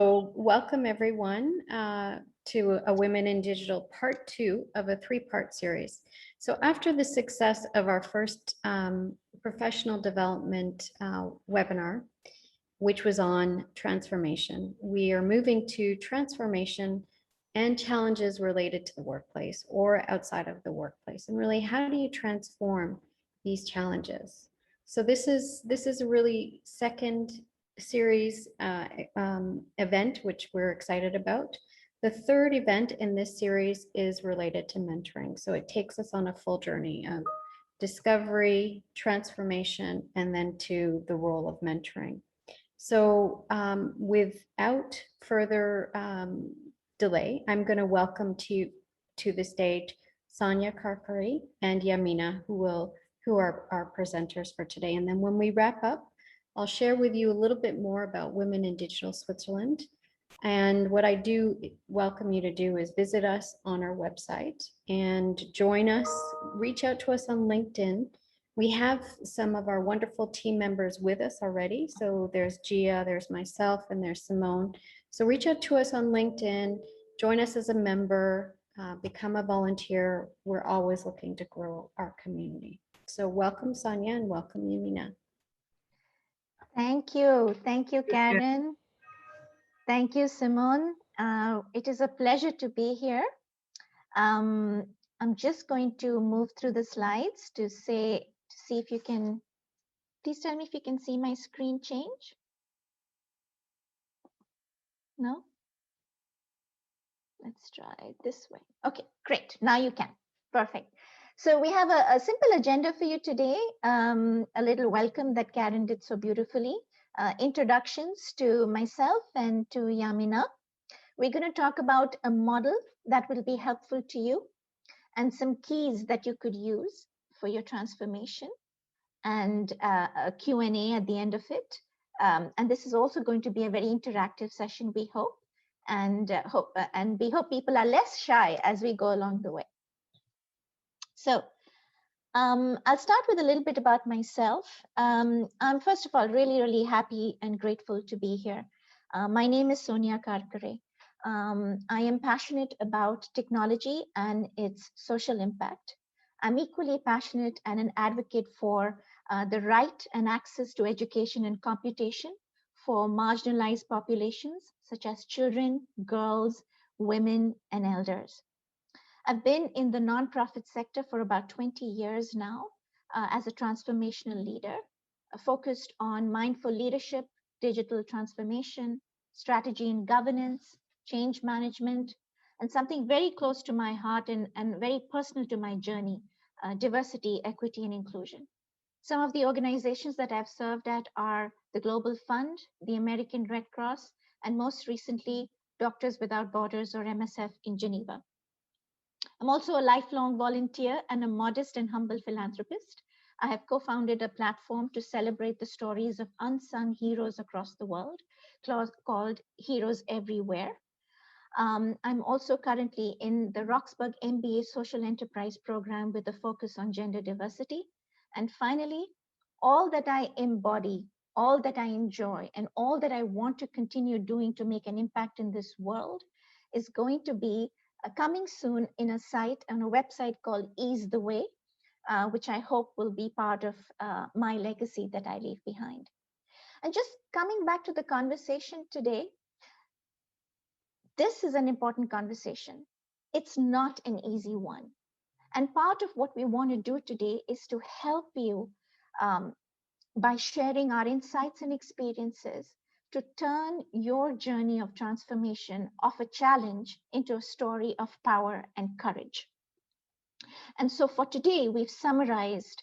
So welcome everyone to a Women in Digital Part 2 of a 3-part series. So after the success of our first professional development webinar, which was on transformation, we are moving to transformation and challenges related to the workplace or outside of the workplace. And really, how do you transform these challenges? So this is a really second series event, which we're excited about. The third event in this series is related to mentoring. So it takes us on a full journey of discovery, transformation, and then to the role of mentoring. So without further delay, I'm going to welcome to the stage Sonia, Karkare, and Yamina, who are our presenters for today. And then when we wrap up, I'll share with you a little bit more about Women in Digital Switzerland. And what I do welcome you to do is visit us on our website and join us, reach out to us on LinkedIn. We have some of our wonderful team members with us already. So there's Gia, there's myself, and there's Simone. So reach out to us on LinkedIn, join us as a member, become a volunteer. We're always looking to grow our community. So welcome, Sonia, and welcome, Yamina. Thank you, Karen. Thank you, Simone. It is a pleasure to be here. I'm just going to move through the slides to see if you can, please tell me if you can see my screen change. No? Let's try it this way. Okay, great. Now you can. Perfect. So we have a simple agenda for you today. A little welcome that Karen did so beautifully. Introductions to myself and to Yamina. We're going to talk about a model that will be helpful to you and some keys that you could use for your transformation, and a Q&A at the end of it. And this is also going to be a very interactive session, we hope. And we hope people are less shy as we go along the way. So I'll start with a little bit about myself. I'm first of all really happy and grateful to be here. My name is Sonia Karkare. I am passionate about technology and its social impact. I'm equally passionate and an advocate for the right and access to education and computation for marginalized populations such as children, girls, women, and elders. I've been in the nonprofit sector for about 20 years now as a transformational leader, focused on mindful leadership, digital transformation, strategy and governance, change management, and something very close to my heart and very personal to my journey, diversity, equity, and inclusion. Some of the organizations that I've served at are the Global Fund, the American Red Cross, and most recently, Doctors Without Borders, or MSF, in Geneva. I'm also a lifelong volunteer and a modest and humble philanthropist. I have co-founded a platform to celebrate the stories of unsung heroes across the world, called Heroes Everywhere. I'm also currently in the Roxburgh MBA Social Enterprise Program with a focus on gender diversity. And finally, all that I embody, all that I enjoy, and all that I want to continue doing to make an impact in this world is going to be coming soon in a site, on a website called Ease the Way, which I hope will be part of my legacy that I leave behind. And just coming back to the conversation today, this is an important conversation. It's not an easy one. And part of what we want to do today is to help you by sharing our insights and experiences to turn your journey of transformation of a challenge into a story of power and courage. And so for today, we've summarized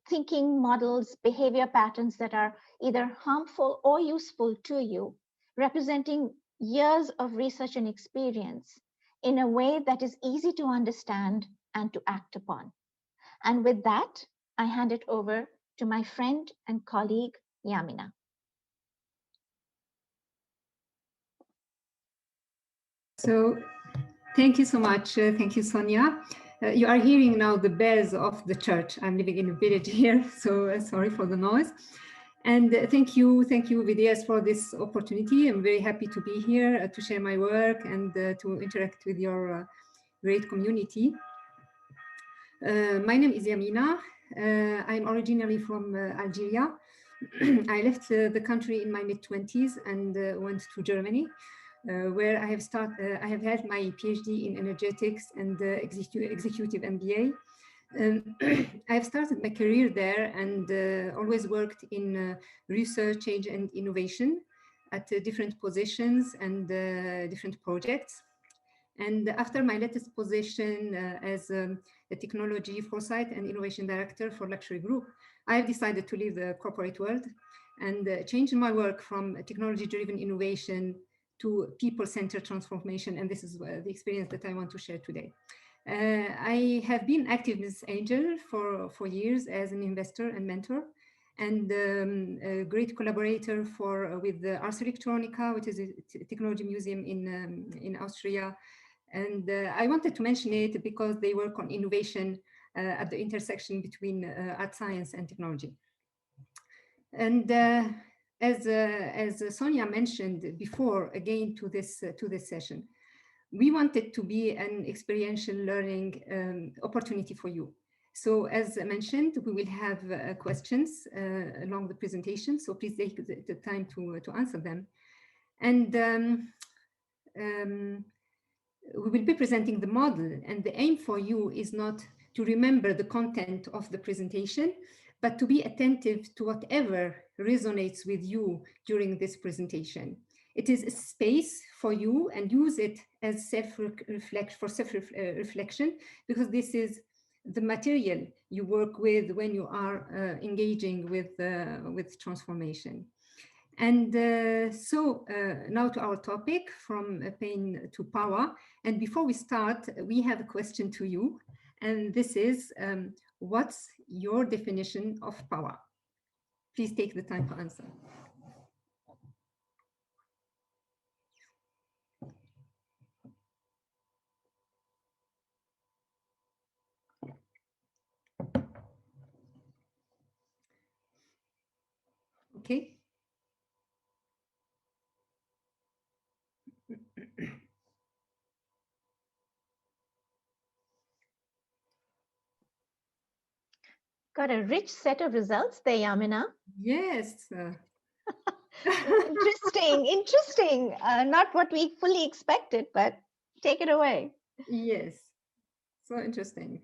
thinking models, behavior patterns that are either harmful or useful to you, representing years of research and experience in a way that is easy to understand and to act upon. And with that, I hand it over to my friend and colleague, Yamina. So thank you so much. Thank you, Sonia. You are hearing now the bells of the church. I'm living in a village here, so sorry for the noise. And thank you, WDS, for this opportunity. I'm very happy to be here to share my work and to interact with your great community. My name is Yamina. I'm originally from Algeria. I left the country in my mid-20s and went to Germany, where I have had my PhD in energetics and executive MBA. I have started my career there and always worked in research, change, and innovation at different positions and different projects. And after my latest position as a technology foresight and innovation director for luxury group, I have decided to leave the corporate world and change my work from technology-driven innovation to people-centered transformation. And this is the experience that I want to share today. I have been active in this angel for years as an investor and mentor, and a great collaborator with Ars Electronica, which is a technology museum in Austria. And I wanted to mention it because they work on innovation at the intersection between art science and technology. And as Sonia mentioned before, again to this session, we want it to be an experiential learning opportunity for you. So as I mentioned, we will have questions along the presentation. So please take the time to answer them. And we will be presenting the model, and the aim for you is not to remember the content of the presentation, but to be attentive to whatever resonates with you during this presentation. It is a space for you, and use it as self-reflection, because this is the material you work with when you are engaging with transformation. And so now to our topic, from pain to power. And before we start, we have a question to you. And this is, what's your definition of power? Please take the time to answer. Okay. Got a rich set of results there, Yamina. Yes. Interesting. Not what we fully expected, but take it away. Yes. So interesting.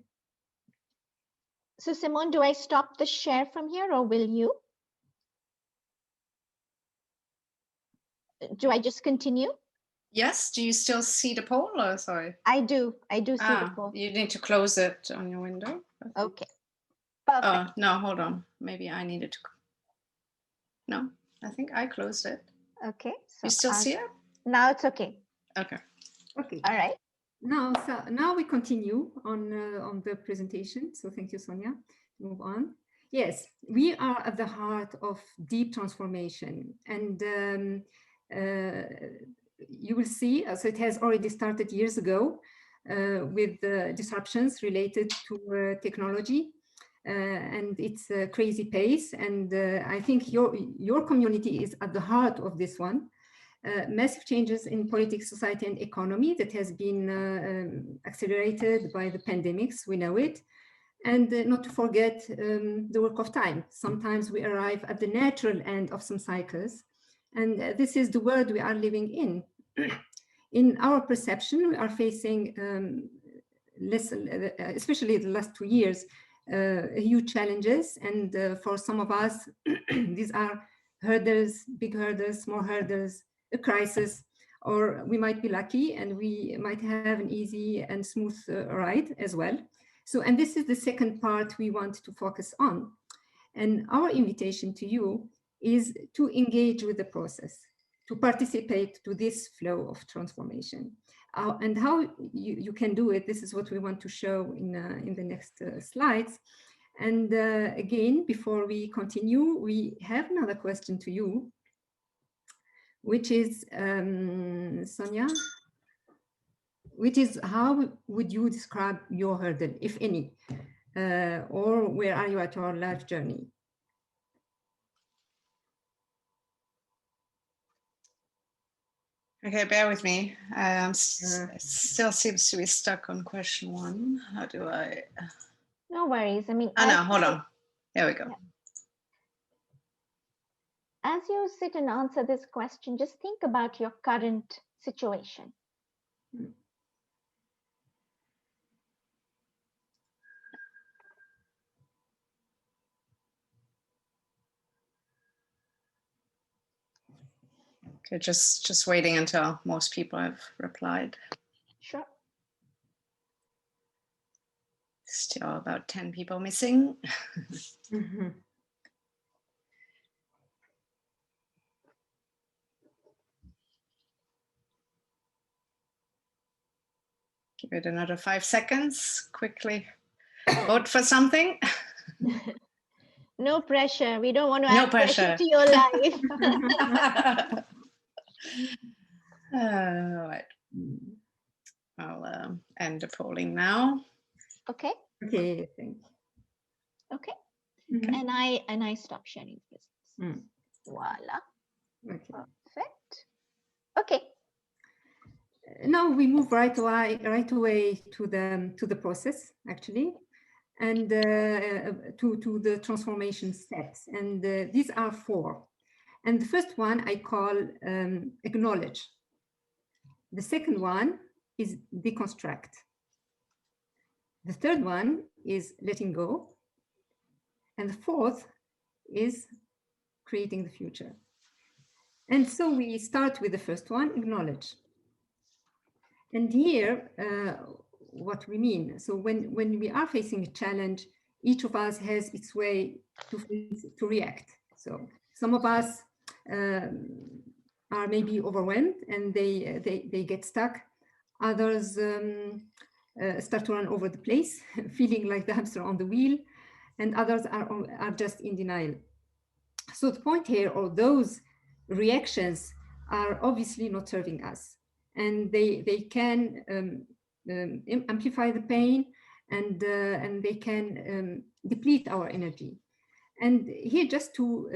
So Simone, do I stop the share from here, or will you? Do I just continue? Yes. Do you still see the poll? Or sorry. I do see the poll. You need to close it on your window. Okay. Perfect. No, hold on. Maybe I needed to. No, I think I closed it. Okay. So you still see it? Now it's okay. Okay. Okay. All right. Now we continue on the presentation. So thank you, Sonia. Move on. Yes, we are at the heart of deep transformation, and you will see. So it has already started years ago with disruptions related to technology and its crazy pace. And I think your community is at the heart of this one. Massive changes in politics, society, and economy that has been accelerated by the pandemics, we know it. And not to forget the work of time. Sometimes we arrive at the natural end of some cycles. And this is the world we are living in. In our perception, we are facing, especially the last 2 years, huge challenges. And for some of us, these are hurdles, big hurdles, small hurdles, a crisis, or we might be lucky and we might have an easy and smooth ride as well. So, and this is the second part we want to focus on. And our invitation to you is to engage with the process, to participate to this flow of transformation. And how you can do it, this is what we want to show in the next slides. And again, before we continue, we have another question to you, which is, Sonia, which is, how would you describe your hurdle, if any, or where are you at your life journey? Okay, bear with me. Still seems to be stuck on question 1. How do I? No worries. I mean, Oh no, hold on. There we go. Yeah. As you sit and answer this question, just think about your current situation. Okay, just waiting until most people have replied. Sure. Still about 10 people missing. Give it another 5 seconds. Quickly vote for something. No pressure. We don't want to No add pressure pressure to your life. All right. I'll end the polling now. Okay. Okay, thank you. Okay. Mhm. And I stop sharing this. Voila. Okay. Perfect. Okay. Now we move right away to the process actually, and to the transformation steps. And these are 4. And the first one I call acknowledge. The second one is deconstruct. The third one is letting go. And the fourth is creating the future. And so we start with the first one, acknowledge. And here, what we mean. So when we are facing a challenge, each of us has its way to react. So some of us are maybe overwhelmed and they get stuck. Others start to run over the place, feeling like the hamster on the wheel, and others are just in denial. So the point here, or those reactions are obviously not serving us, and they can amplify the pain, and they can deplete our energy. And here, just to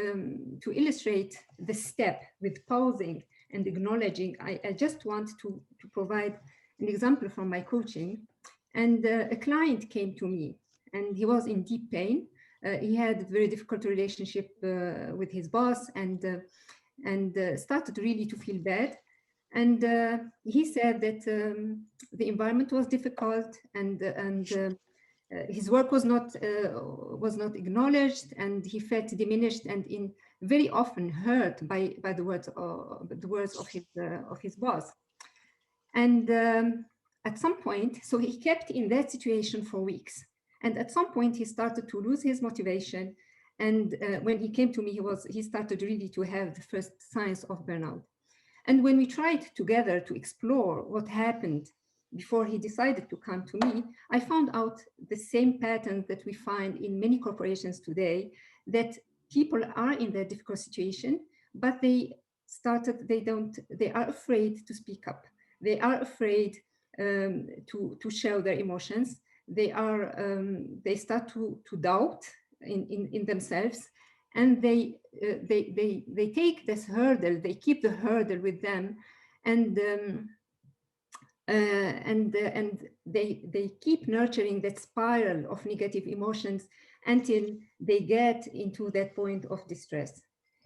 illustrate the step with pausing and acknowledging, I just want to provide an example from my coaching. And a client came to me, and he was in deep pain. He had a very difficult relationship with his boss, and started really to feel bad. And he said that the environment was difficult, and his work was not acknowledged, and he felt diminished and in very often hurt by the words of his boss. And at some point, so he kept in that situation for weeks. And at some point, he started to lose his motivation. And when he came to me, he started really to have the first signs of burnout. And when we tried together to explore what happened before he decided to come to me, I found out the same pattern that we find in many corporations today, that people are in their difficult situation, but they are afraid to speak up. They are afraid to show their emotions. They start to doubt in themselves, and they take this hurdle. They keep the hurdle with them, and they keep nurturing that spiral of negative emotions until they get into that point of distress.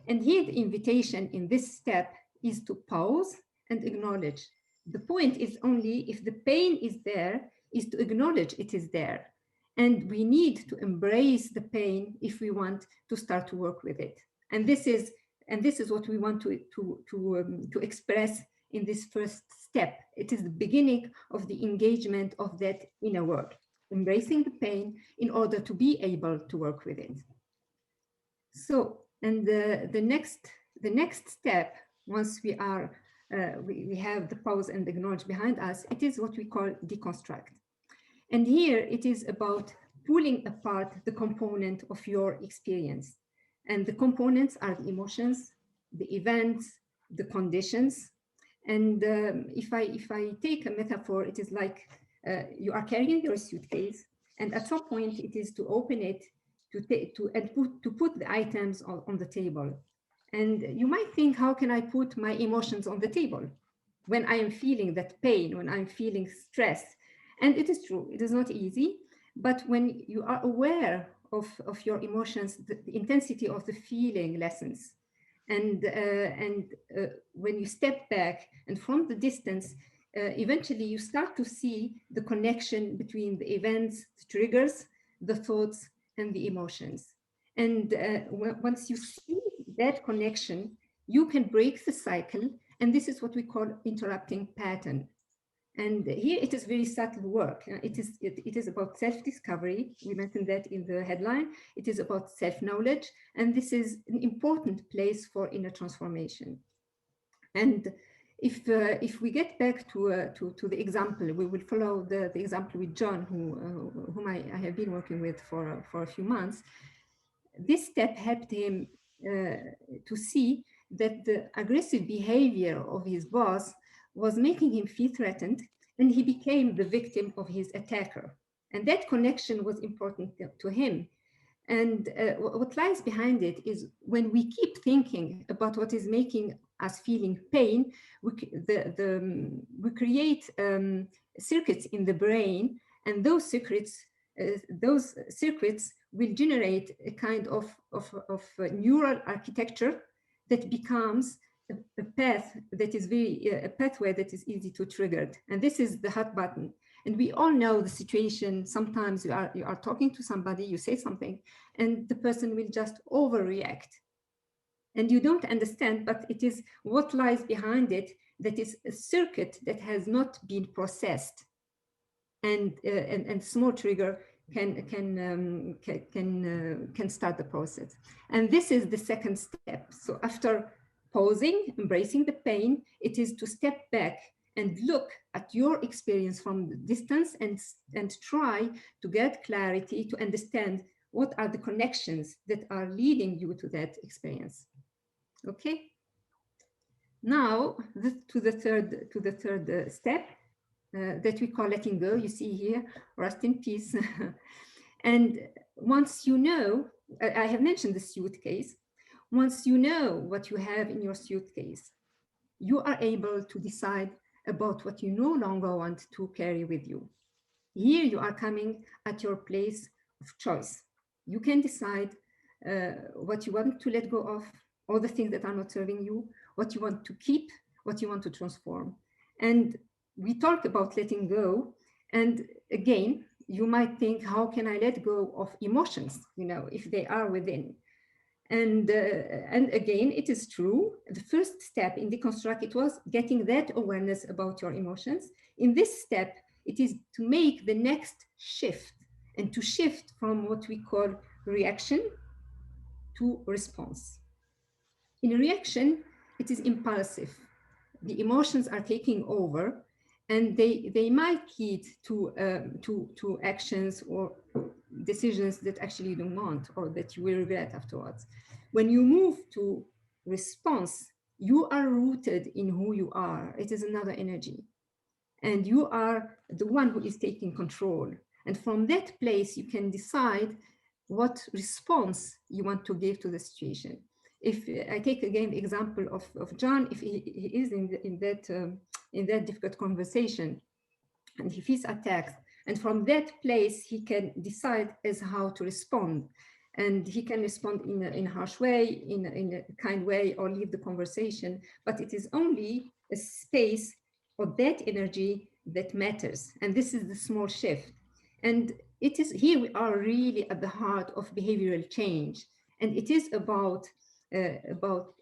And here the invitation in this step is to pause and acknowledge. The point is only, if the pain is there, is to acknowledge it is there. And we need to embrace the pain if we want to start to work with it. And this is what we want to express in this first step. It is the beginning of the engagement of that inner work, embracing the pain in order to be able to work with it. So, and the next step, once we have the pause and acknowledge behind us, it is what we call deconstruct. And here it is about pulling apart the component of your experience. And the components are the emotions, the events, the conditions. And if I take a metaphor, it is like you are carrying your suitcase, and at some point it is to open it, to put the items on the table. And you might think, how can I put my emotions on the table? when I am feeling that pain, when I'm feeling stress. And it is true, it is not easy, but when you are aware of your emotions, the intensity of the feeling lessens. And when you step back and from the distance, eventually you start to see the connection between the events, the triggers, the thoughts, and the emotions. And once you see that connection, you can break the cycle. And this is what we call interrupting pattern. And here it is very subtle work. It is about self-discovery. We mentioned that in the headline. It is about self-knowledge. And this is an important place for inner transformation. And if we get back to the example, we will follow the example with John, whom I have been working with for a few months. This step helped him to see that the aggressive behavior of his boss was making him feel threatened, and he became the victim of his attacker. And that connection was important to him. And what lies behind it is when we keep thinking about what is making us feeling pain, we create circuits in the brain, and those circuits will generate a kind of neural architecture that becomes a path that is a pathway that is easy to trigger. And this is the hot button. And we all know the situation. Sometimes you are talking to somebody, you say something, and the person will just overreact. And you don't understand, but it is what lies behind it that is a circuit that has not been processed. And small trigger can start the process. And this is the second step. So after pausing, embracing the pain, it is to step back and look at your experience from the distance and try to get clarity, to understand what are the connections that are leading you to that experience. Okay. Now to the third step that we call letting go. You see here, rest in peace. And once you know, I have mentioned the suitcase. Once you know what you have in your suitcase, you are able to decide about what you no longer want to carry with you. Here you are coming at your place of choice. You can decide what you want to let go of, all the things that are not serving you, what you want to keep, what you want to transform. And we talked about letting go. And again, you might think, how can I let go of emotions, if they are within? And again, it is true. The first step in Deconstruct, it was getting that awareness about your emotions. In this step, it is to make the next shift and to shift from what we call reaction to response. In reaction, it is impulsive. The emotions are taking over, and they might lead to actions or decisions that actually you don't want or that you will regret afterwards. When you move to response, you are rooted in who you are. It is another energy, and you are the one who is taking control. And from that place, you can decide what response you want to give to the situation. If I take again the example of John, if he is in that difficult conversation and he feels attacked, and from that place he can decide as how to respond, and he can respond in a harsh way, in a kind way, or leave the conversation. But it is only a space of that energy that matters, and this is the small shift. And it is here we are really at the heart of behavioral change, and it is about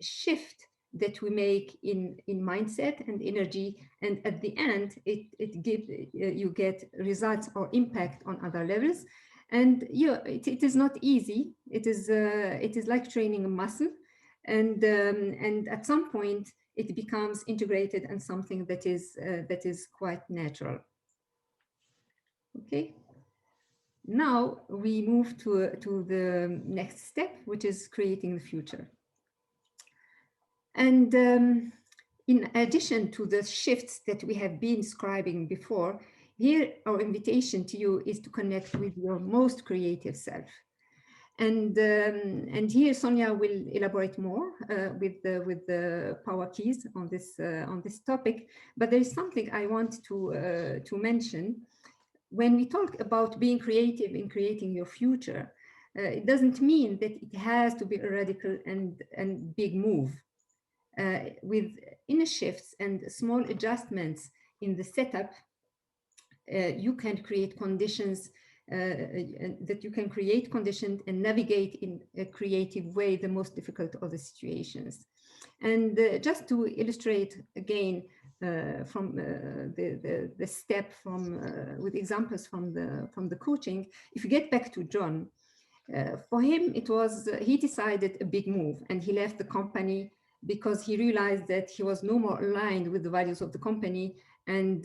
shift that we make in mindset and energy, and at the end it gives you get results or impact on other levels. And it is not easy. It is like training a muscle, and at some point it becomes integrated and something that is quite natural. Okay. Now we move to the next step, which is creating the future. And in addition to the shifts that we have been describing before, here our invitation to you is to connect with your most creative self. And here Sonia will elaborate more with the power keys on this topic. But there is something I want to mention. When we talk about being creative in creating your future, it doesn't mean that it has to be a radical and big move. With inner shifts and small adjustments in the setup, you can create conditions that you can create conditions and navigate in a creative way the most difficult of the situations. And just to illustrate again from the step from with examples from the coaching, if you get back to John, for him it was he decided a big move, and he left the company because he realized that he was no more aligned with the values of the company, and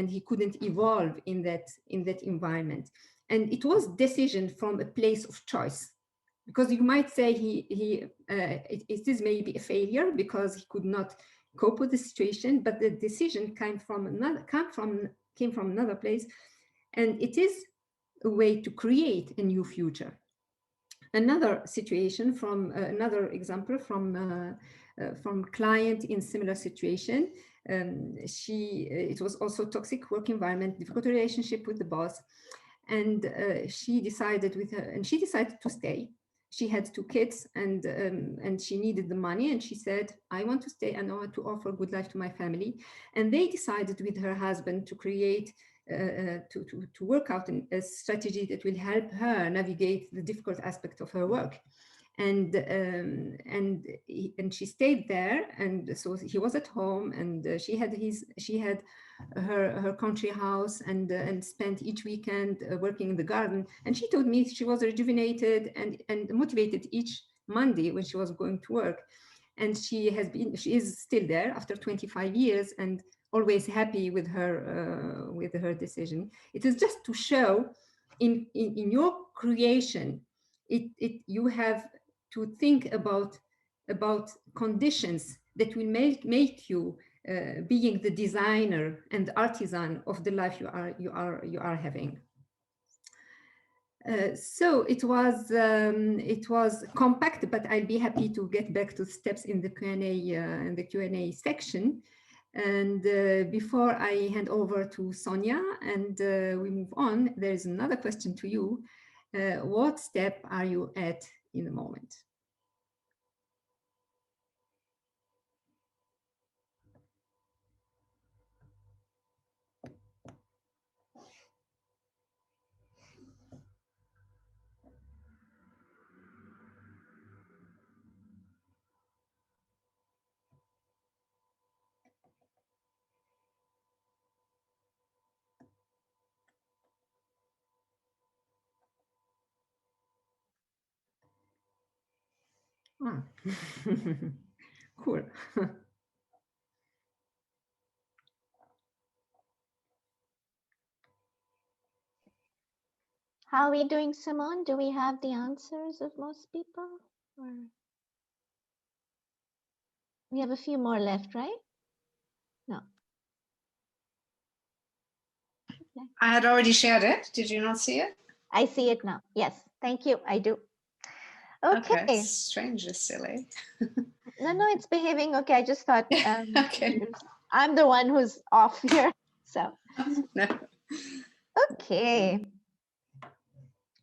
he couldn't evolve in that environment. And it was decision from a place of choice, because you might say it is maybe a failure because he could not cope with the situation, but the decision came from another place, and it is a way to create a new future. Another situation from another example from client in similar situation. It was also toxic work environment, difficult relationship with the boss, and she decided to stay. She had 2 kids, and she needed the money, and she said, I want to stay and I want to offer a good life to my family. And they decided with her husband to create to work out a strategy that will help her navigate the difficult aspect of her work. And she stayed there, and so he was at home, and she had her country house, and spent each weekend working in the garden. And she told me she was rejuvenated and motivated each Monday when she was going to work. And she is still there after 25 years, and always happy with her decision. It is just to show in your creation, you have to think about conditions that will make you being the designer and artisan of the life you are having. So it was compact, but I'll be happy to get back to steps in the Q&A section. And before I hand over to Sonia and we move on, there is another question to you. What step are you at in the moment? Ah. Cool. How are we doing, Simone? Do we have the answers of most people? Or we have a few more left, right? No. Okay. I had already shared it. Did you not see it? I see it now. Yes, thank you. I do. Okay. Strangely silly. No, it's behaving okay. I just thought Okay. I'm the one who's off here. So, No. Okay.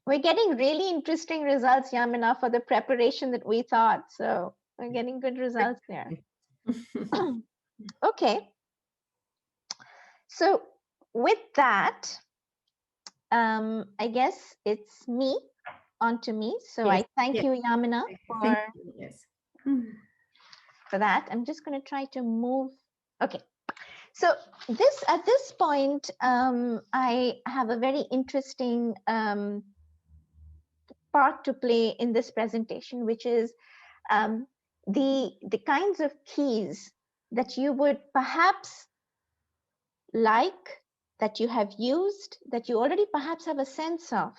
We're getting really interesting results, Yamina, for the preparation that we thought. So we're getting good results there. Okay. So with that, I guess it's onto me. So yes, I thank you, Yamina, for that. I'm just going to try to move. Okay. So at this point, I have a very interesting part to play in this presentation, which is the kinds of keys that you would perhaps like, that you have used, that you already perhaps have a sense of,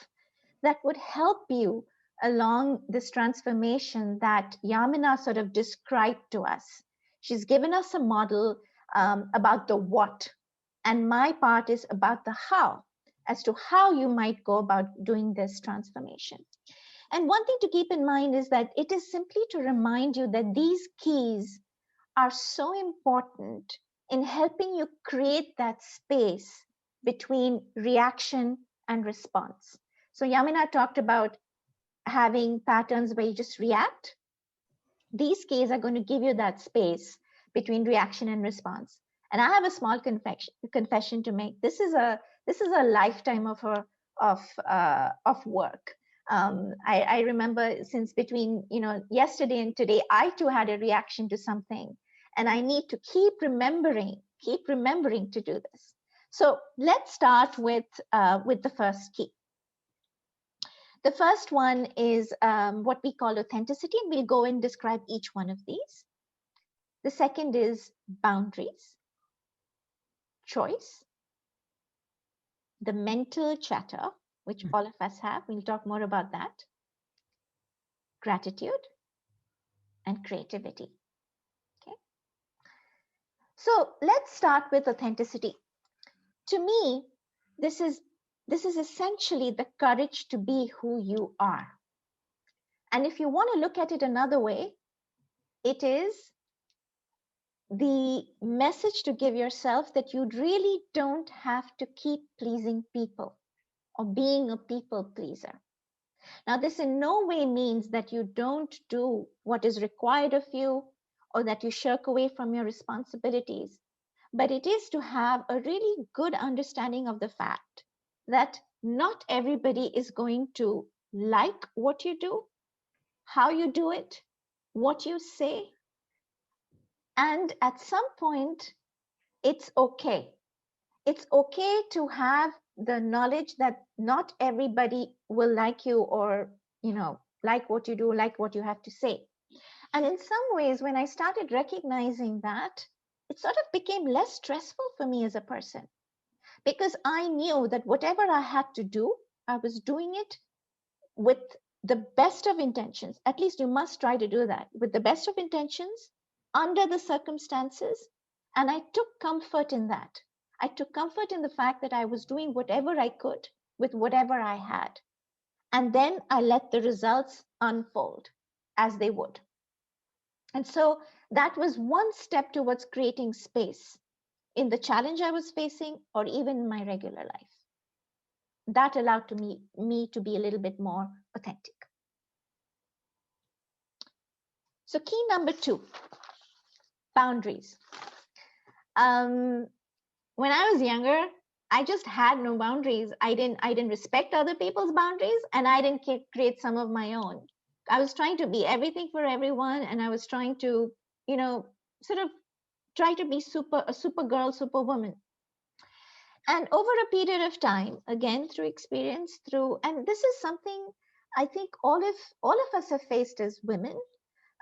that would help you along this transformation that Yamina sort of described to us. She's given us a model about the what, and my part is about the how, as to how you might go about doing this transformation. And one thing to keep in mind is that it is simply to remind you that these keys are so important in helping you create that space between reaction and response. So Yamina talked about having patterns where you just react. These keys are going to give you that space between reaction and response. And I have a small confession to make. This is a lifetime of work. I remember since between yesterday and today, I too had a reaction to something, and I need to keep remembering to do this. So let's start with the first key. The first one is what we call authenticity, and we'll go and describe each one of these. The second is boundaries, choice, the mental chatter, which all of us have. We'll talk more about that. Gratitude and creativity. Okay. So let's start with authenticity. To me, this is essentially the courage to be who you are. And if you want to look at it another way, it is the message to give yourself that you really don't have to keep pleasing people or being a people pleaser. Now, this in no way means that you don't do what is required of you or that you shirk away from your responsibilities, but it is to have a really good understanding of the fact that not everybody is going to like what you do, how you do it, what you say. And at some point, it's okay. It's okay to have the knowledge that not everybody will like you or, like what you do, like what you have to say. And in some ways, when I started recognizing that, it sort of became less stressful for me as a person, because I knew that whatever I had to do, I was doing it with the best of intentions. At least you must try to do that with the best of intentions under the circumstances. And I took comfort in that. I took comfort in the fact that I was doing whatever I could with whatever I had. And then I let the results unfold as they would. And so that was one step towards creating space in the challenge I was facing or even in my regular life. That allowed me to be a little bit more authentic. So key number 2, boundaries. When I was younger, I just had no boundaries. I didn't respect other people's boundaries, and I didn't create some of my own. I was trying to be everything for everyone, and I was trying to, sort of try to be a super girl, superwoman. And over a period of time, again, through experience, and this is something I think all of us have faced as women.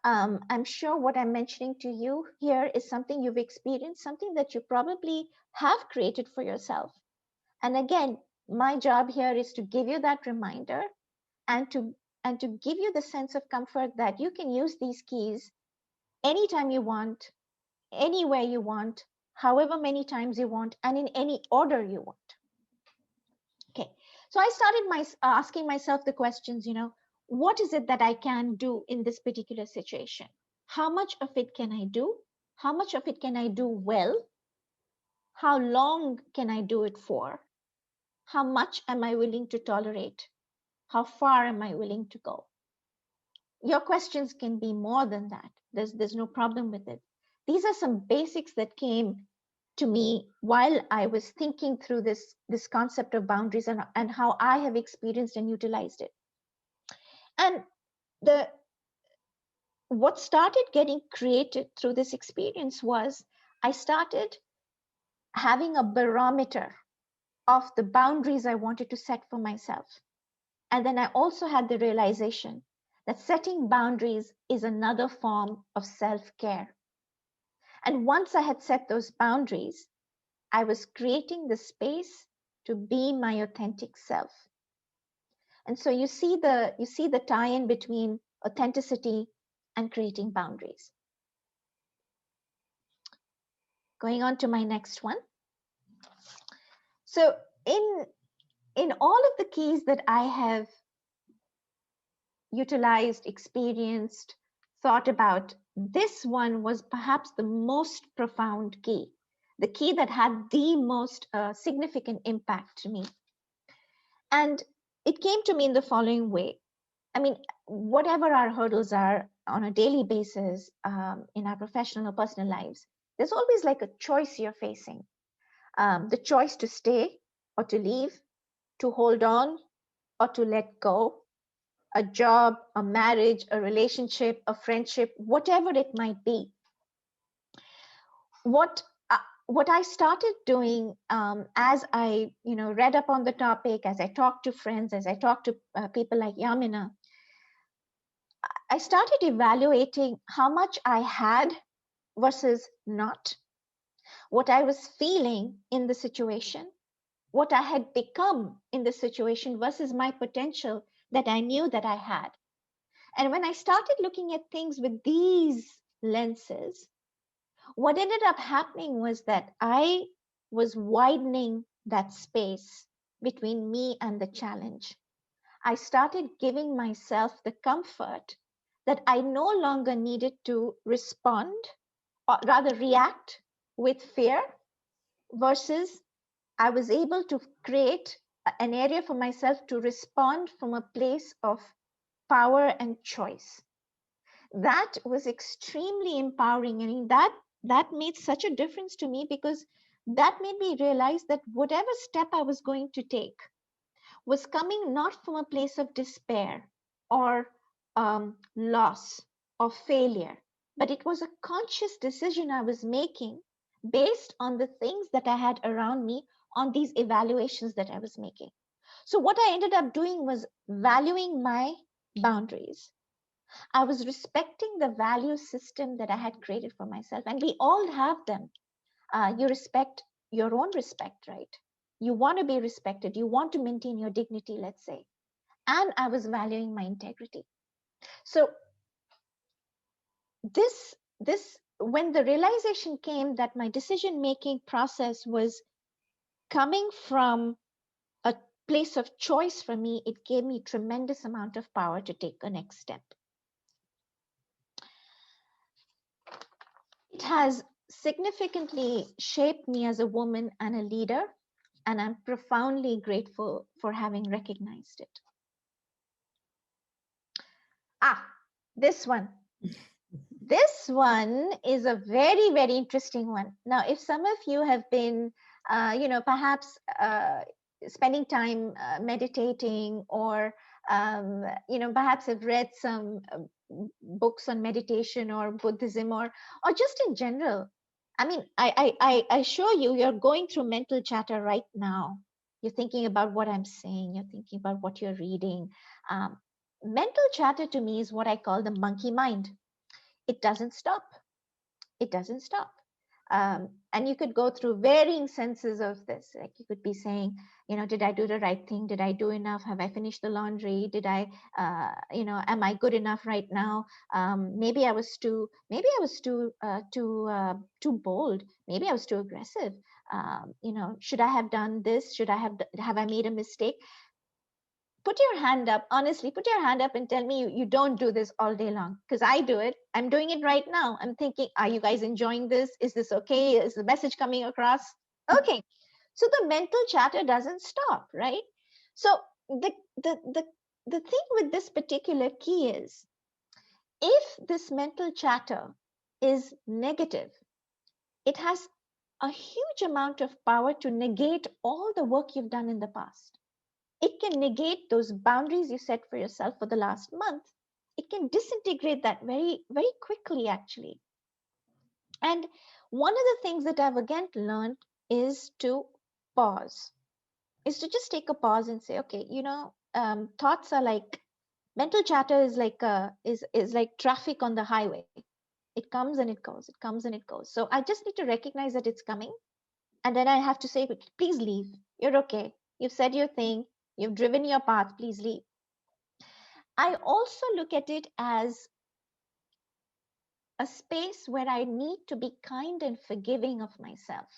I'm sure what I'm mentioning to you here is something you've experienced, something that you probably have created for yourself. And again, my job here is to give you that reminder and to give you the sense of comfort that you can use these keys anytime you want, anywhere you want, however many times you want, and in any order you want. Okay, so I started asking myself the questions, what is it that I can do in this particular situation? How much of it can I do? How much of it can I do well? How long can I do it for? How much am I willing to tolerate? How far am I willing to go? Your questions can be more than that. There's no problem with it. These are some basics that came to me while I was thinking through this concept of boundaries and how I have experienced and utilized it. And what started getting created through this experience was I started having a barometer of the boundaries I wanted to set for myself. And then I also had the realization that setting boundaries is another form of self-care. And once I had set those boundaries, I was creating the space to be my authentic self. And so you see the tie-in between authenticity and creating boundaries. Going on to my next one. So in all of the keys that I have utilized, experienced, thought about, this one was perhaps the most profound key, the key that had the most significant impact to me. And it came to me in the following way. I mean, whatever our hurdles are on a daily basis in our professional or personal lives, there's always like a choice you're facing. The choice to stay or to leave, to hold on or to let go, a job, a marriage, a relationship, a friendship, whatever it might be. What I started doing as I read up on the topic, as I talked to friends, as I talked to people like Yamina, I started evaluating how much I had versus not, what I was feeling in the situation, what I had become in the situation versus my potential that I knew that I had. And when I started looking at things with these lenses, what ended up happening was that I was widening that space between me and the challenge. I started giving myself the comfort that I no longer needed to respond, or rather react with fear, versus I was able to create an area for myself to respond from a place of power and choice. That was extremely empowering. I mean, that made such a difference to me, because that made me realize that whatever step I was going to take was coming not from a place of despair or loss or failure, but it was a conscious decision I was making based on the things that I had around me, on these evaluations that I was making. So what I ended up doing was valuing my boundaries. I was respecting the value system that I had created for myself, and we all have them. You respect your own respect, right? You want to be respected. You want to maintain your dignity, let's say. And I was valuing my integrity. So when the realization came that my decision-making process was coming from a place of choice for me, it gave me tremendous amount of power to take a next step. It has significantly shaped me as a woman and a leader, and I'm profoundly grateful for having recognized it. This one. This one is a very, very interesting one. Now, if some of you have been, perhaps spending time meditating, or, perhaps have read some books on meditation or Buddhism, or just in general, I mean, I assure you, you're going through mental chatter right now. You're thinking about what I'm saying. You're thinking about what you're reading. Mental chatter to me is what I call the monkey mind. It doesn't stop. It doesn't stop. And you could go through varying senses of this. Like you could be saying, did I do the right thing? Did I do enough? Have I finished the laundry? Did I, am I good enough right now? Maybe I was too bold. Maybe I was too aggressive. Should I have done this? Have I made a mistake? Put your hand up, honestly, put your hand up and tell me you don't do this all day long, because I do it. I'm doing it right now. I'm thinking, are you guys enjoying this? Is this okay? Is the message coming across? Okay. So the mental chatter doesn't stop, right? So the thing with this particular key is, if this mental chatter is negative, it has a huge amount of power to negate all the work you've done in the past. It can negate those boundaries you set for yourself for the last month. It can disintegrate that very, very quickly, actually. And one of the things that I've again learned is to pause, is to just take a pause and say, okay, thoughts are like, mental chatter is like is like traffic on the highway. It comes and it goes, it comes and it goes. So I just need to recognize that it's coming. And then I have to say, please leave. You're okay. You've said your thing. You've driven your path. Please leave. I also look at it as a space where I need to be kind and forgiving of myself.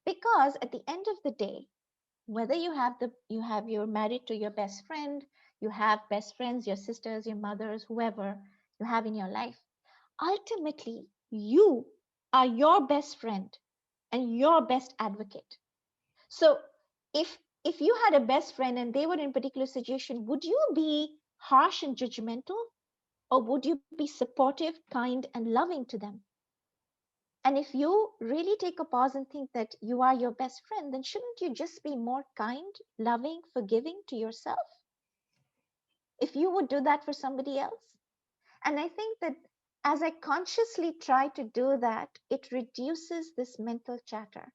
Because at the end of the day, whether you're married to your best friend, you have best friends, your sisters, your mothers, whoever you have in your life. Ultimately, you are your best friend and your best advocate. So if you had a best friend and they were in a particular situation, would you be harsh and judgmental, or would you be supportive, kind, and loving to them? And if you really take a pause and think that you are your best friend, then shouldn't you just be more kind, loving, forgiving to yourself? If you would do that for somebody else? And I think that as I consciously try to do that, it reduces this mental chatter.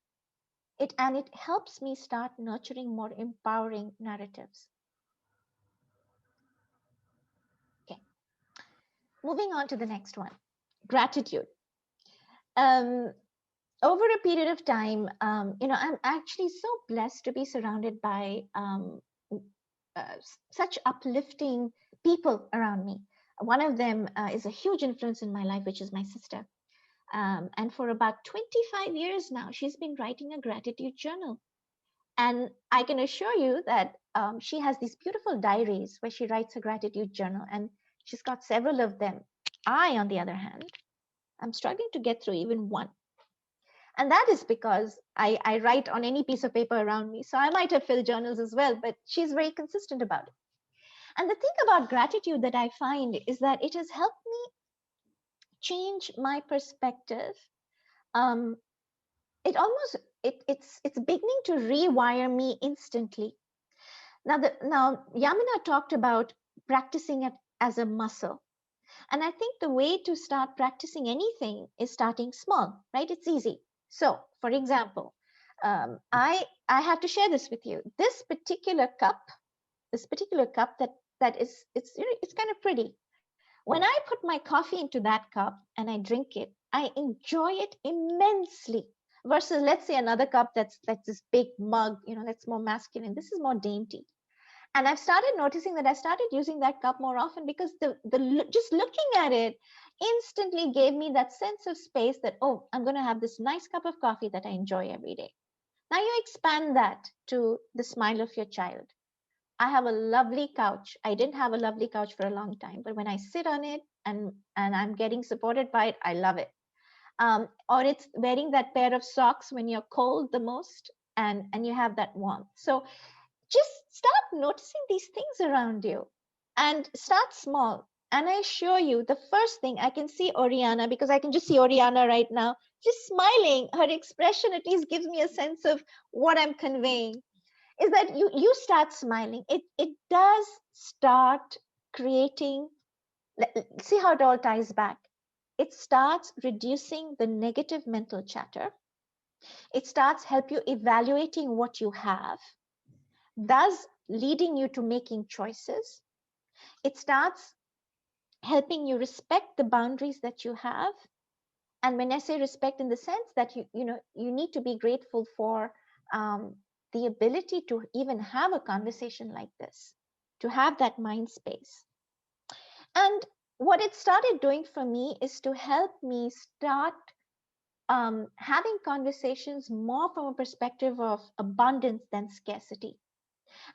And it helps me start nurturing more empowering narratives. Okay, moving on to the next one, gratitude. Over a period of time, I'm actually so blessed to be surrounded by such uplifting people around me. One of them is a huge influence in my life, which is my sister. And for about 25 years now, she's been writing a gratitude journal. And I can assure you that she has these beautiful diaries where she writes a gratitude journal, and she's got several of them. I, on the other hand, I'm struggling to get through even one. And that is because I write on any piece of paper around me. So I might have filled journals as well, but she's very consistent about it. And the thing about gratitude that I find is that it has helped me change my perspective. It's beginning to rewire me instantly. Now Yamina talked about practicing it as a muscle. And I think the way to start practicing anything is starting small, right? It's easy. So, for example, I have to share this with you. This particular cup that is it's kind of pretty. When I put my coffee into that cup and I drink it, I enjoy it immensely. Versus, let's say, another cup that's this big mug, that's more masculine. This is more dainty. And I've started noticing that I started using that cup more often because just looking at it instantly gave me that sense of space that, oh, I'm going to have this nice cup of coffee that I enjoy every day. Now you expand that to the smile of your child. I have a lovely couch. I didn't have a lovely couch for a long time, but when I sit on it and I'm getting supported by it, I love it. Or it's wearing that pair of socks when you're cold the most and you have that warmth. So just start noticing these things around you and start small. And I assure you, the first thing I can see Oriana, because I can just see Oriana right now, just smiling. Her expression at least gives me a sense of what I'm conveying. Is that you start smiling. It does start creating, see how it all ties back. It starts reducing the negative mental chatter. It starts help you evaluating what you have, thus leading you to making choices. It starts helping you respect the boundaries that you have. And when I say respect, in the sense that you need to be grateful for the ability to even have a conversation like this, to have that mind space. And what it started doing for me is to help me start having conversations more from a perspective of abundance than scarcity.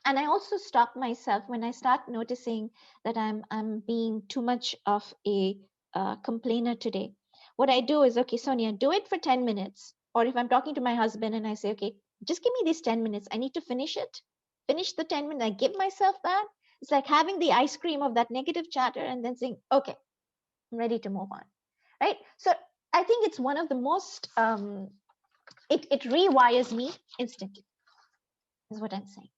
And I also stop myself when I start noticing that I'm being too much of a complainer today. What I do is, okay, Sonia, do it for 10 minutes. Or if I'm talking to my husband and I say, okay, just give me these 10 minutes. I need to finish it. Finish the 10 minutes. I give myself that. It's like having the ice cream of that negative chatter and then saying, okay, I'm ready to move on. Right? So I think it's one of the most, it rewires me instantly, is what I'm saying.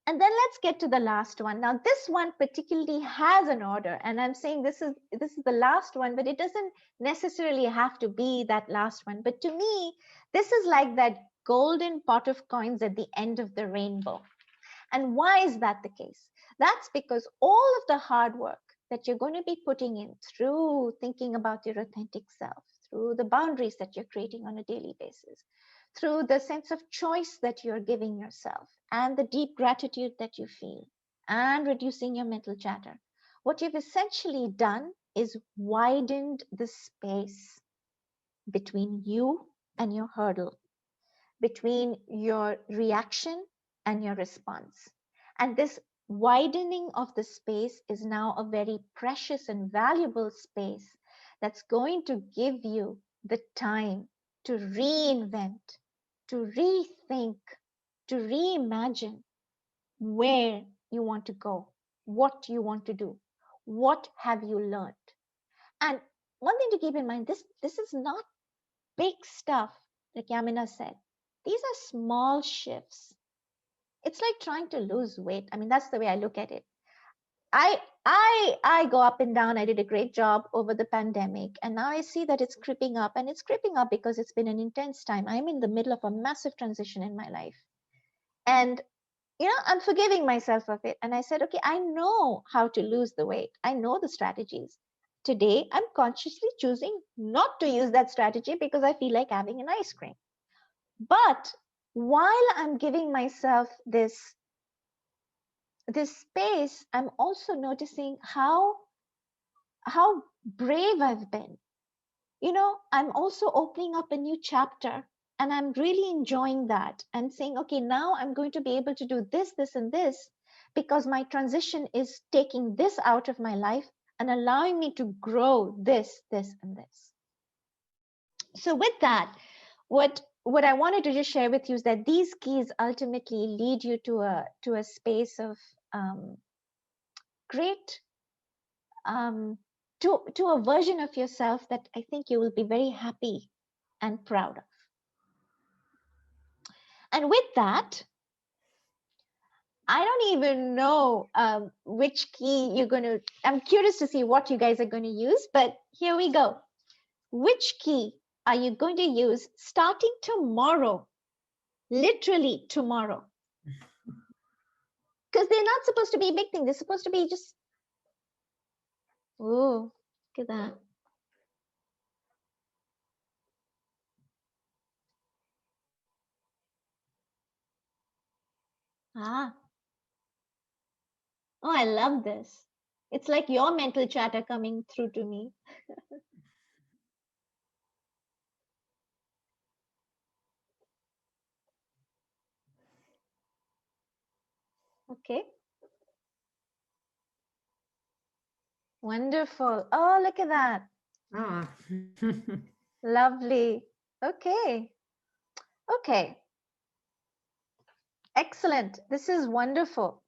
And then let's get to the last one. Now, this one particularly has an order, and I'm saying this is the last one, but it doesn't necessarily have to be that last one. But to me, this is like that golden pot of coins at the end of the rainbow. And why is that the case? That's because all of the hard work that you're going to be putting in through thinking about your authentic self, through the boundaries that you're creating on a daily basis, through the sense of choice that you're giving yourself, and the deep gratitude that you feel, and reducing your mental chatter. What you've essentially done is widened the space between you and your hurdle, between your reaction and your response. And this widening of the space is now a very precious and valuable space that's going to give you the time to reinvent, to rethink, to reimagine where you want to go, what you want to do, what have you learned. And one thing to keep in mind, this is not big stuff, like Yamina said. These are small shifts. It's like trying to lose weight. I mean, that's the way I look at it. I go up and down. I did a great job over the pandemic, and now I see that it's creeping up, and it's creeping up because it's been an intense time. I'm in the middle of a massive transition in my life, and I'm forgiving myself of it. And I said, okay, I know how to lose the weight. I know the strategies. Today, I'm consciously choosing not to use that strategy because I feel like having an ice cream. But while I'm giving myself this space, I'm also noticing how brave I've been. I'm also opening up a new chapter, and I'm really enjoying that and saying, okay, now I'm going to be able to do this, this, and this, because my transition is taking this out of my life and allowing me to grow this, this, and this. So with that, what I wanted to just share with you is that these keys ultimately lead you to a space of great, to a version of yourself that I think you will be very happy and proud of. And with that, I don't even know which key you're going to, I'm curious to see what you guys are going to use, but here we go. Which key are you going to use starting tomorrow? Literally tomorrow. Because they're not supposed to be a big thing. They're supposed to be just, oh, look at that. Ah. Oh, I love this. It's like your mental chatter coming through to me. Okay. Wonderful. Oh, look at that. Ah. Lovely. Okay. Okay. Excellent. This is wonderful.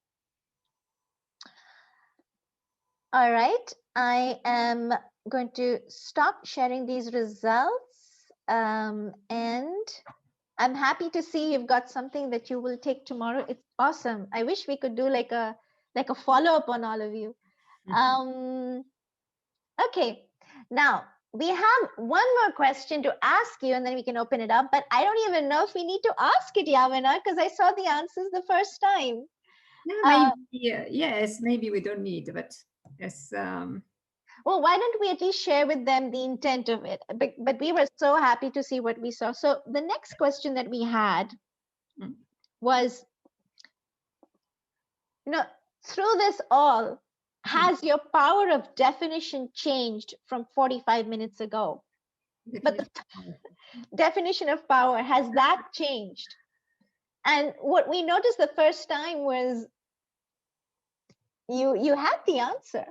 All right. I am going to stop sharing these results. And I'm happy to see you've got something that you will take tomorrow. It's awesome. I wish we could do like a follow-up on all of you. Okay. Now, we have one more question to ask you, and then we can open it up. But I don't even know if we need to ask it, Yamina, because I saw the answers the first time. Yeah, maybe, yes, maybe we don't need, but yes. Well, why don't we at least share with them the intent of it? But we were so happy to see what we saw. So the next question that we had was, through this all, has your power of definition changed from 45 minutes ago? But the definition of power, has that changed? And what we noticed the first time was you had the answer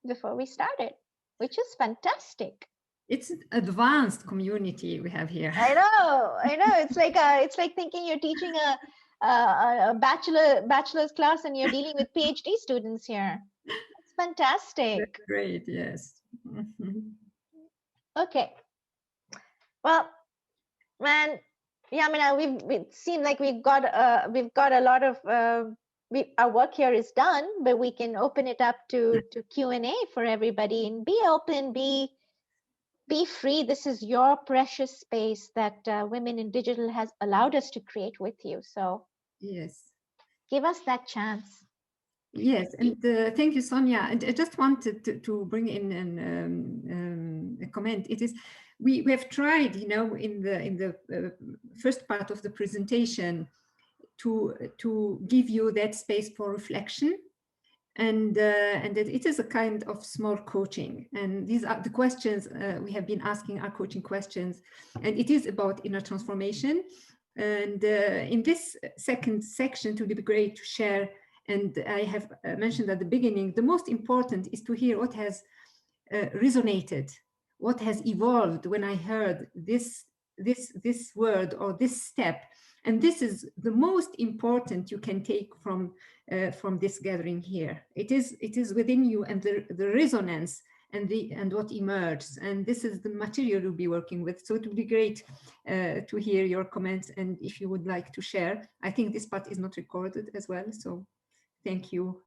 before we started, which is fantastic. It's an advanced community we have here. I know. It's like thinking you're teaching a bachelor's class and you're dealing with PhD students here. It's fantastic. That's great, yes. Okay. Well, man, Yamina, it seemed like we've got a lot of our work here is done, but we can open it up to Q&A for everybody, and be open, be free. This is your precious space that Women in Digital has allowed us to create with you. So yes, give us that chance. Yes, and thank you, Sonia. And I just wanted to bring in a comment. It is we have tried, in the first part of the presentation to give you that space for reflection, and that it is a kind of small coaching. And these are the questions we have been asking, our coaching questions, and it is about inner transformation. And in this second section, it would be great to share And I have mentioned at the beginning, the most important is to hear what has resonated, what has evolved when I heard this word or this step. And this is the most important you can take from this gathering here. It is within you, and the resonance and what emerges. And this is the material you'll be working with. So it would be great to hear your comments, and if you would like to share. I think this part is not recorded as well, so thank you